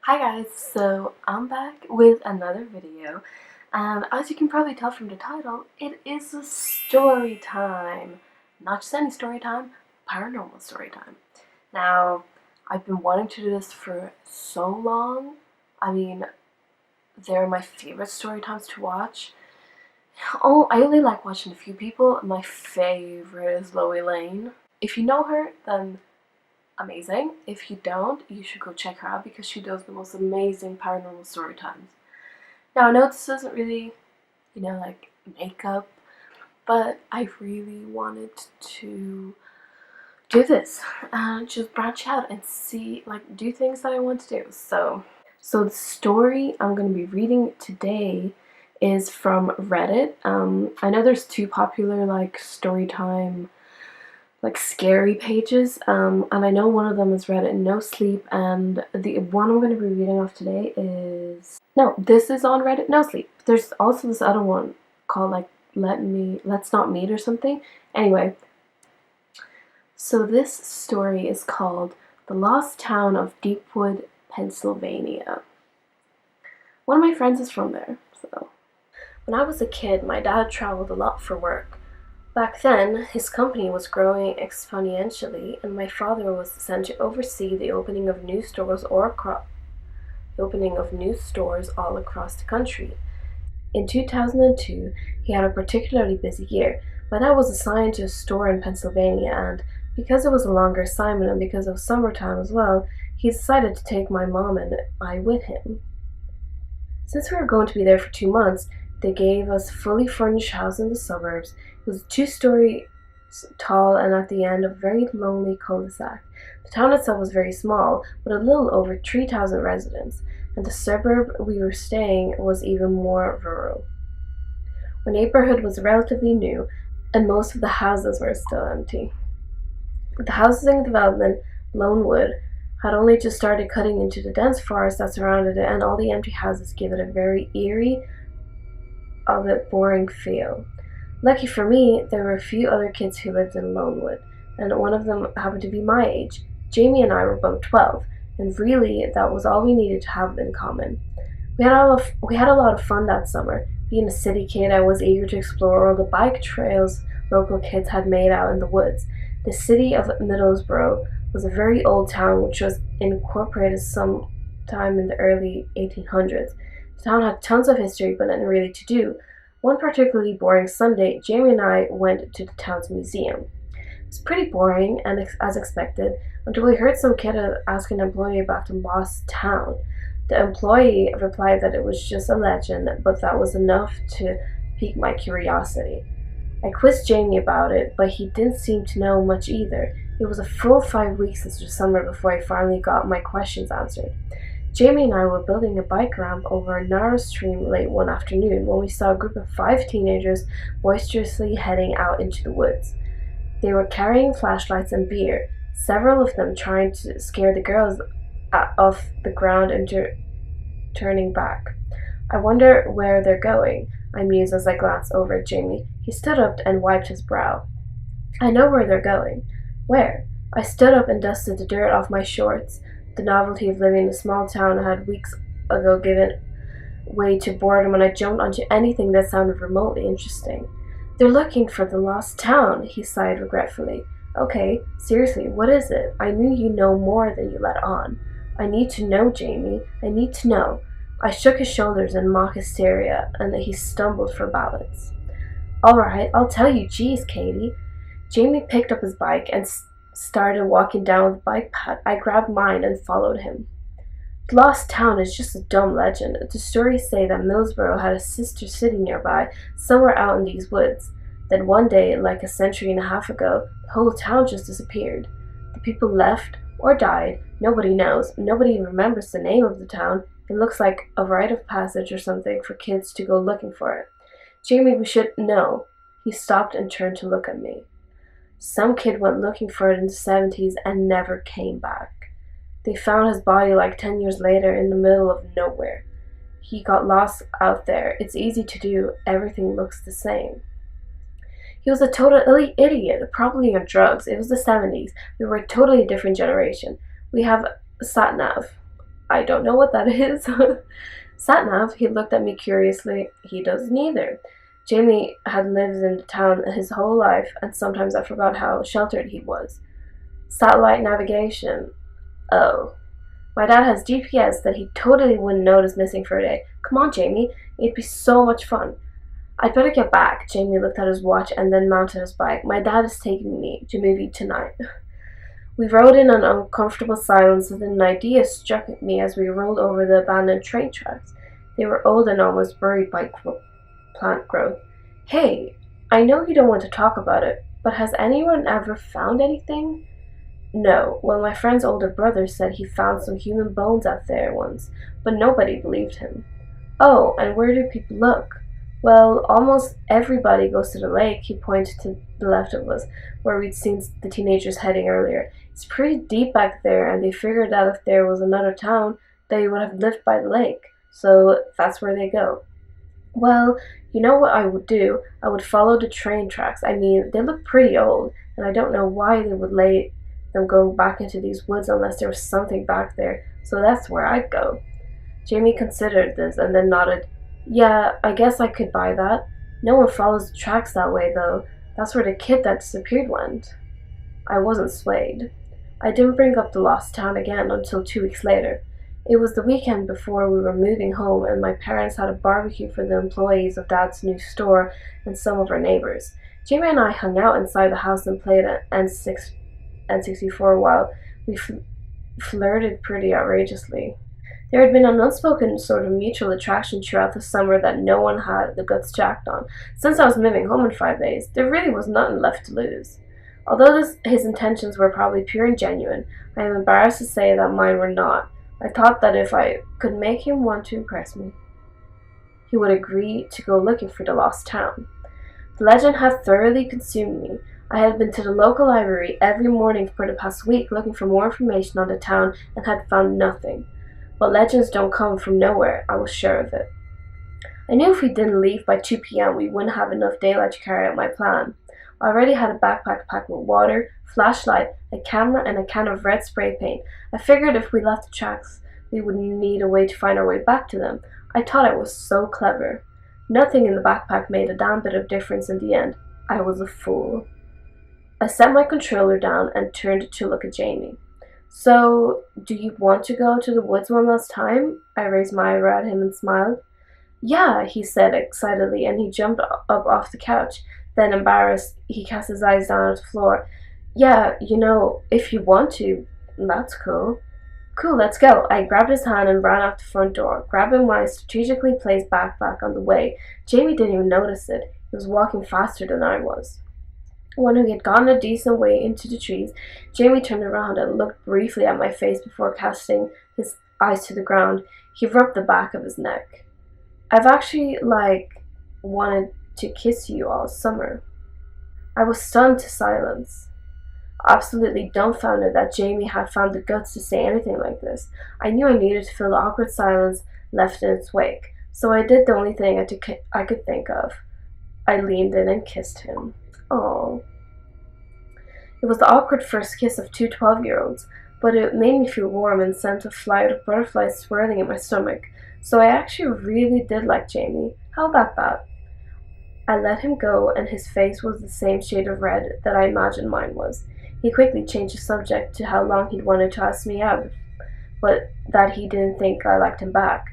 Hi guys, so I'm back with another video, and as you can probably tell from the title, it is a story time. Not just any story time, paranormal story time. Now, I've been wanting to do this for so long. I mean, they're my favorite story times to watch. Oh, I only like watching a few people. My favorite is Lois Lane. If you know her, then amazing. If you don't, you should go check her out because she does the most amazing paranormal story times. Now, I know this isn't really, like makeup, but I really wanted to do this and just branch out and see, do things that I want to do. So the story I'm going to be reading today is from Reddit. I know there's two popular, story time scary pages, and I know one of them is Reddit NoSleep, and the one I'm going to be reading off today is this is on Reddit NoSleep. There's also this other one called Let's Not Meet or something. Anyway, so this story is called The Lost Town of Deepwood, Pennsylvania. One of my friends is from there. So when I was a kid, my dad traveled a lot for work. Back then, his company was growing exponentially, and my father was sent to oversee the opening of new stores all across the country. In 2002, he had a particularly busy year. My dad was assigned to a store in Pennsylvania, and because it was a longer assignment and because it was summertime as well, he decided to take my mom and I with him. Since we were going to be there for 2 months, they gave us a fully furnished house in the suburbs. It was 2 stories tall and at the end of a very lonely cul-de-sac. The town itself was very small, with a little over 3,000 residents, and the suburb we were staying was even more rural. Our neighborhood was relatively new, and most of the houses were still empty. The housing development, Lonewood, had only just started cutting into the dense forest that surrounded it, and all the empty houses gave it a very eerie, boring feel. Lucky for me, there were a few other kids who lived in Lonewood, and one of them happened to be my age. Jamie and I were both 12, and really, that was all we needed to have in common. We had a lot of fun that summer. Being a city kid, I was eager to explore all the bike trails local kids had made out in the woods. The city of Middlesbrough was a very old town which was incorporated sometime in the early 1800s. The town had tons of history, but nothing really to do. One particularly boring Sunday, Jamie and I went to the town's museum. It was pretty boring, and as expected, until we heard some kid ask an employee about the lost town. The employee replied that it was just a legend, but that was enough to pique my curiosity. I quizzed Jamie about it, but he didn't seem to know much either. It was a full 5 weeks into the summer before I finally got my questions answered. Jamie and I were building a bike ramp over a narrow stream late one afternoon when we saw a group of 5 teenagers boisterously heading out into the woods. They were carrying flashlights and beer, several of them trying to scare the girls off the ground and turning back. I wonder where they're going, I mused as I glanced over at Jamie. He stood up and wiped his brow. I know where they're going. Where? I stood up and dusted the dirt off my shorts. The novelty of living in a small town had weeks ago given way to boredom, and I jumped onto anything that sounded remotely interesting. They're looking for the lost town, he sighed regretfully. Okay, seriously, what is it? I knew you know more than you let on. I need to know, Jamie. I need to know. I shook his shoulders in mock hysteria, and he stumbled for balance. All right, I'll tell you. Geez, Katie. Jamie picked up his bike and started walking down the bike path. I grabbed mine and followed him. The lost town is just a dumb legend. The stories say that Middlesbrough had a sister city nearby, somewhere out in these woods. Then one day, like a century and a half ago, the whole town just disappeared. The people left or died. Nobody knows. Nobody even remembers the name of the town. It looks like a rite of passage or something for kids to go looking for it. Jamie, we should know. He stopped and turned to look at me. Some kid went looking for it in the 70s and never came back. They found his body like 10 years later in the middle of nowhere. He got lost out there. It's easy to do. Everything looks the same. He was a total idiot, probably on drugs. It was the 70s. We were a totally different generation. We have sat nav. I don't know what that is. Satnav, he looked at me curiously. He doesn't either. Jamie had lived in the town his whole life, and sometimes I forgot how sheltered he was. Satellite navigation. Oh. My dad has GPS that he totally wouldn't notice missing for a day. Come on, Jamie. It'd be so much fun. I'd better get back. Jamie looked at his watch and then mounted his bike. My dad is taking me to a movie tonight. We rode in an uncomfortable silence, and then an idea struck me as we rolled over the abandoned train tracks. They were old and almost buried by plant growth. Hey, I know you don't want to talk about it, but has anyone ever found anything? No. Well, my friend's older brother said he found some human bones out there once, but nobody believed him. Oh, and where do people look? Well, almost everybody goes to the lake. He pointed to the left of us, where we'd seen the teenagers heading earlier. It's pretty deep back there, and they figured that if there was another town, they would have lived by the lake. So that's where they go. Well, you know what I would do? I would follow the train tracks. I mean, they look pretty old, and I don't know why they would let them go back into these woods unless there was something back there. So that's where I'd go. Jamie considered this and then nodded. Yeah, I guess I could buy that. No one follows the tracks that way, though. That's where the kid that disappeared went. I wasn't swayed. I didn't bring up the lost town again until 2 weeks later. It was the weekend before we were moving home, and my parents had a barbecue for the employees of Dad's new store and some of our neighbors. Jamie and I hung out inside the house and played at N64 while we flirted pretty outrageously. There had been an unspoken sort of mutual attraction throughout the summer that no one had the guts to act on. Since I was moving home in 5 days, there really was nothing left to lose. Although his intentions were probably pure and genuine, I am embarrassed to say that mine were not. I thought that if I could make him want to impress me, he would agree to go looking for the lost town. The legend had thoroughly consumed me. I had been to the local library every morning for the past week looking for more information on the town and had found nothing. But legends don't come from nowhere, I was sure of it. I knew if we didn't leave by 2 p.m. we wouldn't have enough daylight to carry out my plan. I already had a backpack packed with water, flashlight, a camera, and a can of red spray paint. I figured if we left the tracks, we would need a way to find our way back to them. I thought I was so clever. Nothing in the backpack made a damn bit of difference in the end. I was a fool. I set my controller down and turned to look at Jamie. So, do you want to go to the woods one last time? I raised my eyebrow at him and smiled. Yeah, he said excitedly, and he jumped up off the couch. Then, embarrassed, he cast his eyes down at the floor. Yeah, if you want to, that's cool. Cool, let's go. I grabbed his hand and ran out the front door, grabbing my strategically placed backpack on the way. Jamie didn't even notice it. He was walking faster than I was. When we had gotten a decent way into the trees, Jamie turned around and looked briefly at my face before casting his eyes to the ground. He rubbed the back of his neck. I've actually, wanted to kiss you all summer. I was stunned to silence, absolutely dumbfounded that Jamie had found the guts to say anything like this. I knew I needed to fill the awkward silence left in its wake, so I did the only thing I could think of. I leaned in and kissed him. Oh. It was the awkward first kiss of two 12-year-olds, but it made me feel warm and sent a flight of butterflies swirling in my stomach. So I actually really did like Jamie. How about that? I let him go, and his face was the same shade of red that I imagined mine was. He quickly changed the subject to how long he'd wanted to ask me out, but that he didn't think I liked him back.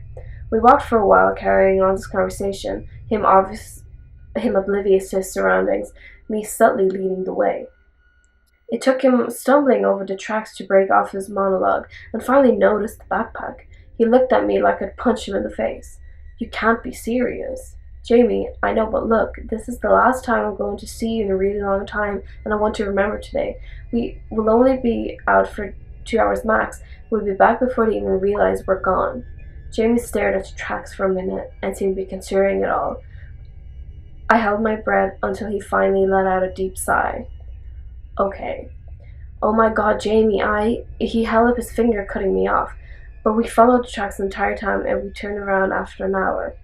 We walked for a while, carrying on this conversation, him oblivious to his surroundings, me subtly leading the way. It took him stumbling over the tracks to break off his monologue, and finally noticed the backpack. He looked at me like I'd punch him in the face. You can't be serious. Jamie, I know, but look, this is the last time I'm going to see you in a really long time, and I want to remember today. We will only be out for 2 hours max. We'll be back before they even realize we're gone. Jamie stared at the tracks for a minute and seemed to be considering it all. I held my breath until he finally let out a deep sigh. Okay. Oh my god, Jamie, He held up his finger, cutting me off. But we followed the tracks the entire time, and we turned around after an hour.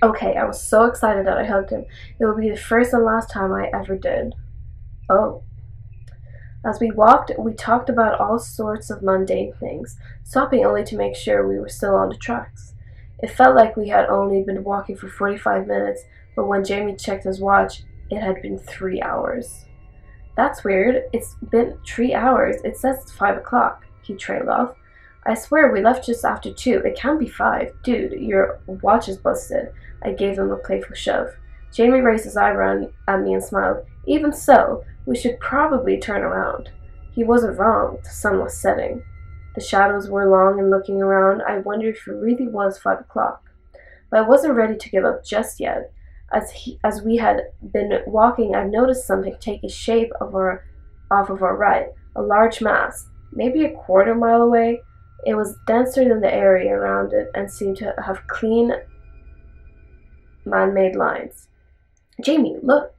Okay, I was so excited that I hugged him. It would be the first and last time I ever did. Oh. As we walked, we talked about all sorts of mundane things, stopping only to make sure we were still on the tracks. It felt like we had only been walking for 45 minutes, but when Jamie checked his watch, it had been 3 hours. That's weird. It's been 3 hours. It says it's 5 o'clock, he trailed off. I swear we left just after 2. It can't be 5. Dude, your watch is busted. I gave him a playful shove. Jamie raised his eyebrow at me and smiled. Even so, we should probably turn around. He wasn't wrong. The sun was setting. The shadows were long, and looking around, I wondered if it really was 5 o'clock. But I wasn't ready to give up just yet. As we had been walking, I noticed something take shape off of our right, a large mass, maybe a quarter mile away. It was denser than the area around it and seemed to have clean, man-made lines. Jamie, look!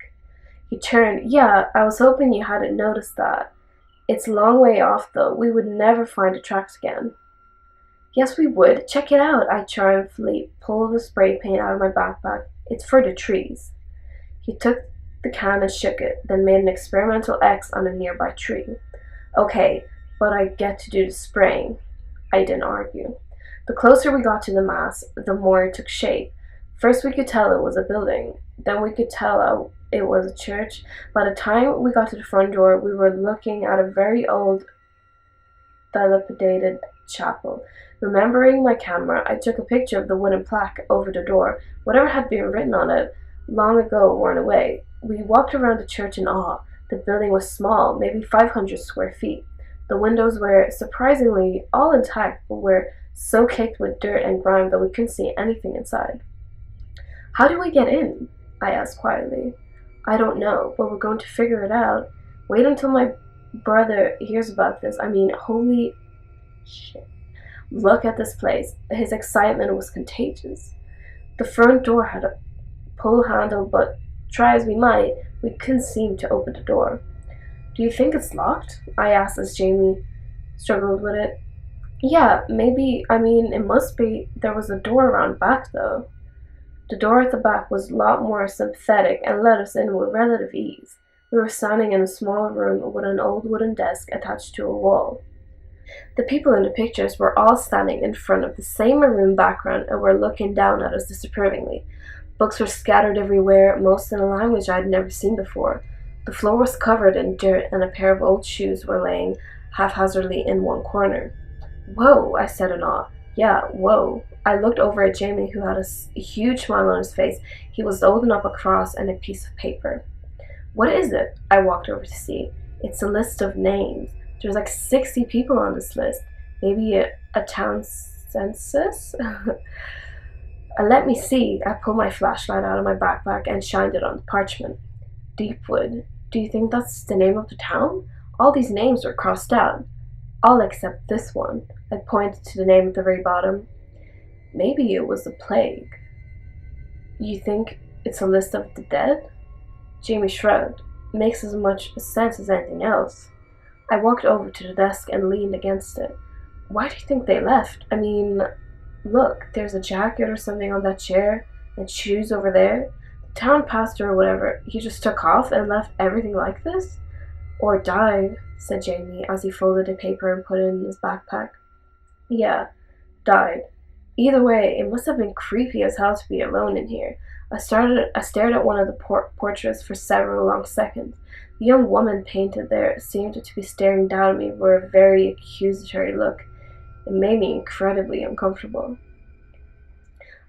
He turned. Yeah, I was hoping you hadn't noticed that. It's a long way off, though. We would never find the tracks again. Yes, we would. Check it out. I triumphantly pulled the spray paint out of my backpack. It's for the trees. He took the can and shook it, then made an experimental X on a nearby tree. Okay, but I get to do the spraying. I didn't argue. The closer we got to the mass, the more it took shape. First we could tell it was a building. Then we could tell it was a church. By the time we got to the front door, we were looking at a very old, dilapidated chapel. Remembering my camera, I took a picture of the wooden plaque over the door. Whatever had been written on it long ago worn away. We walked around the church in awe. The building was small, maybe 500 square feet. The windows were surprisingly all intact, but were so caked with dirt and grime that we couldn't see anything inside. How do we get in? I asked quietly. I don't know, but we're going to figure it out. Wait until my brother hears about this. I mean, holy shit. Look at this place. His excitement was contagious. The front door had a pull handle, but try as we might, we couldn't seem to open the door. Do you think it's locked? I asked as Jamie struggled with it. Yeah, maybe. I mean, it must be. There was a door around back, though. The door at the back was a lot more sympathetic and let us in with relative ease. We were standing in a small room with an old wooden desk attached to a wall. The people in the pictures were all standing in front of the same maroon background and were looking down at us disapprovingly. Books were scattered everywhere, most in a language I had never seen before. The floor was covered in dirt, and a pair of old shoes were laying haphazardly in one corner. Whoa, I said in awe. Yeah, whoa. I looked over at Jamie, who had a huge smile on his face. He was holding up a cross and a piece of paper. What is it? I walked over to see. It's a list of names. There's like 60 people on this list. Maybe a town census? Let me see. I pulled my flashlight out of my backpack and shined it on the parchment. Deepwood. Do you think that's the name of the town? All these names were crossed out. All except this one. I pointed to the name at the very bottom. Maybe it was the plague. You think it's a list of the dead? Jamie shrugged. Makes as much sense as anything else. I walked over to the desk and leaned against it. Why do you think they left? I mean, look, there's a jacket or something on that chair, and shoes over there. The town pastor or whatever, he just took off and left everything like this? Or died, said Jamie as he folded the paper and put it in his backpack. Yeah, died. Either way, it must have been creepy as hell to be alone in here. I stared at one of the portraits for several long seconds. The young woman painted there seemed to be staring down at me with a very accusatory look. It made me incredibly uncomfortable.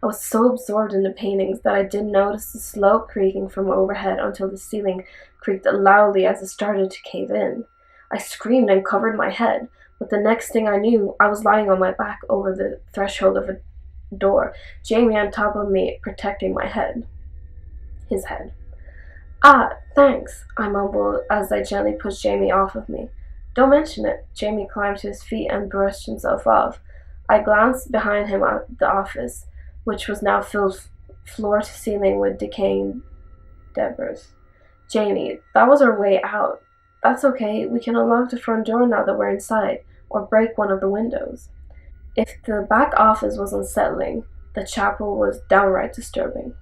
I was so absorbed in the paintings that I didn't notice the slow creaking from overhead until the ceiling creaked loudly as it started to cave in. I screamed and covered my head, but the next thing I knew, I was lying on my back over the threshold of a door, Jamie on top of me, protecting my head. His head. Ah, thanks, I mumbled as I gently pushed Jamie off of me. Don't mention it. Jamie climbed to his feet and brushed himself off. I glanced behind him at the office, which was now filled floor to ceiling with decaying debris. Jamie, that was our way out. That's okay, we can unlock the front door now that we're inside, or break one of the windows. If the back office was unsettling, the chapel was downright disturbing.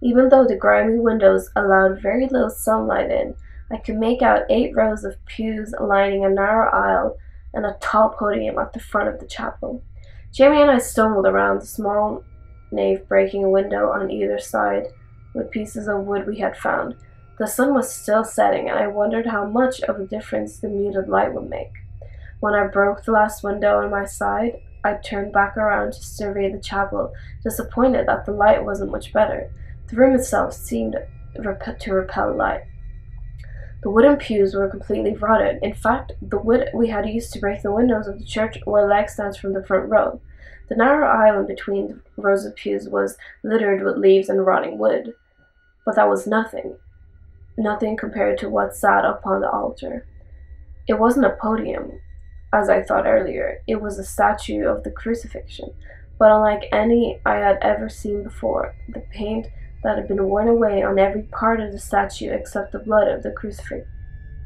Even though the grimy windows allowed very little sunlight in, I could make out 8 rows of pews lining a narrow aisle and a tall podium at the front of the chapel. Jamie and I stumbled around the small nave, breaking a window on either side with pieces of wood we had found. The sun was still setting, and I wondered how much of a difference the muted light would make. When I broke the last window on my side, I turned back around to survey the chapel, disappointed that the light wasn't much better. The room itself seemed to repel light. The wooden pews were completely rotted. In fact, the wood we had used to break the windows of the church were leg stands from the front row. The narrow island between the rows of pews was littered with leaves and rotting wood. But that was nothing compared to what sat upon the altar. It wasn't a podium, as I thought earlier. It was a statue of the crucifixion, but unlike any I had ever seen before. The paint that had been worn away on every part of the statue except the blood of the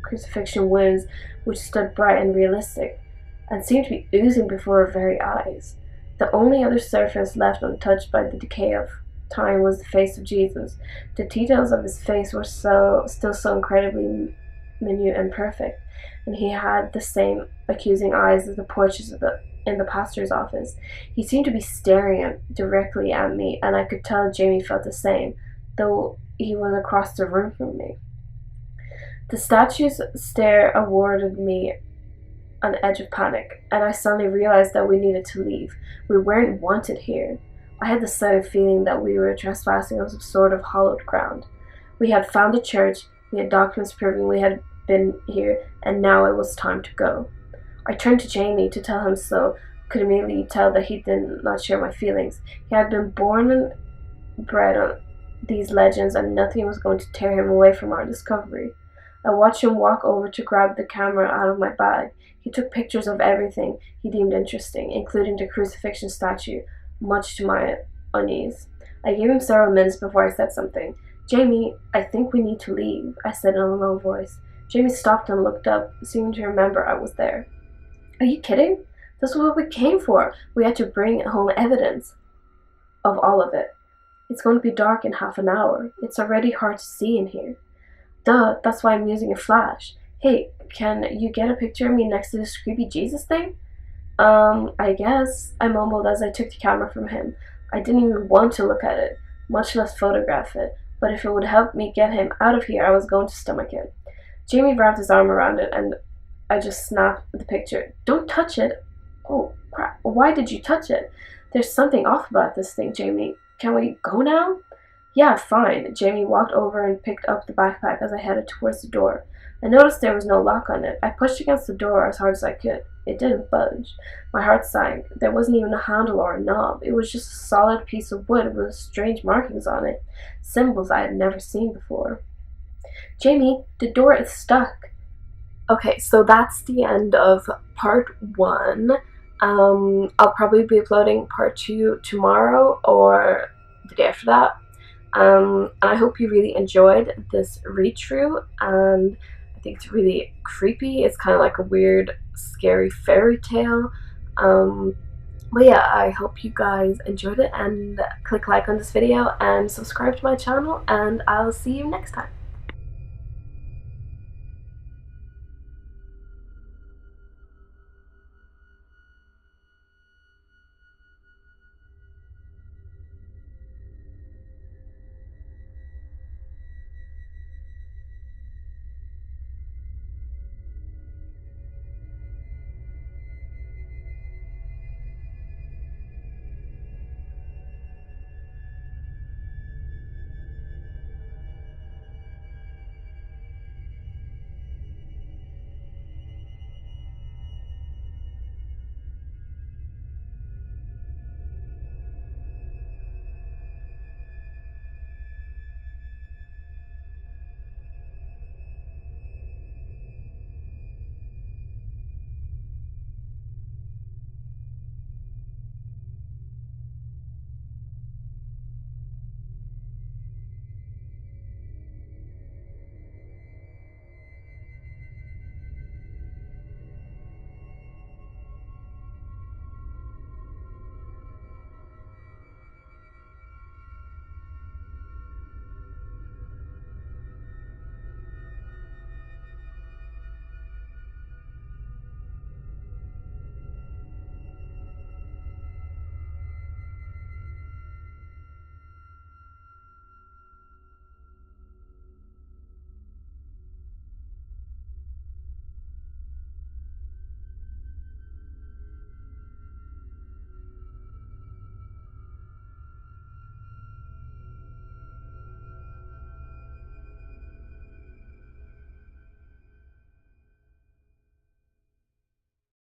crucifixion wounds, which stood bright and realistic, and seemed to be oozing before our very eyes. The only other surface left untouched by the decay of time was the face of Jesus. The details of his face were still so incredibly minute and perfect, and he had the same accusing eyes as the portraits in the pastor's office. He seemed to be staring directly at me, and I could tell Jamie felt the same, though he was across the room from me. The statue's stare awarded me an edge of panic, and I suddenly realized that we needed to leave. We weren't wanted here. I had the sudden feeling that we were trespassing on some sort of hallowed ground. We had found a church, we had documents proving we had been here, and now it was time to go. I turned to Jamie to tell him so, could immediately tell that he did not share my feelings. He had been born and bred on these legends, and nothing was going to tear him away from our discovery. I watched him walk over to grab the camera out of my bag. He took pictures of everything he deemed interesting, including the crucifixion statue, much to my unease. I gave him several minutes before I said something. "Jamie, I think we need to leave," I said in a low voice. Jamie stopped and looked up, seeming to remember I was there. "Are you kidding? This is what we came for. We had to bring home evidence of all of it. It's going to be dark in half an hour. It's already hard to see in here." "Duh, that's why I'm using a flash. Hey, can you get a picture of me next to this creepy Jesus thing?" I guess," I mumbled as I took the camera from him. I didn't even want to look at it, much less photograph it, but if it would help me get him out of here, I was going to stomach it. Jamie wrapped his arm around it, and I just snapped the picture. "Don't touch it." "Oh, crap. Why did you touch it?" "There's something off about this thing, Jamie. Can we go now?" "Yeah, fine." Jamie walked over and picked up the backpack as I headed towards the door. I noticed there was no lock on it. I pushed against the door as hard as I could. It didn't budge. My heart sank. There wasn't even a handle or a knob. It was just a solid piece of wood with strange markings on it, symbols I had never seen before. "Jamie, the door is stuck." Okay, so that's the end of part 1. I'll probably be uploading part 2 tomorrow or the day after that. And I hope you really enjoyed this read-through, and I think it's really creepy. It's kind of like a weird, scary fairy tale. But yeah, I hope you guys enjoyed it, and click like on this video and subscribe to my channel, and I'll see you next time.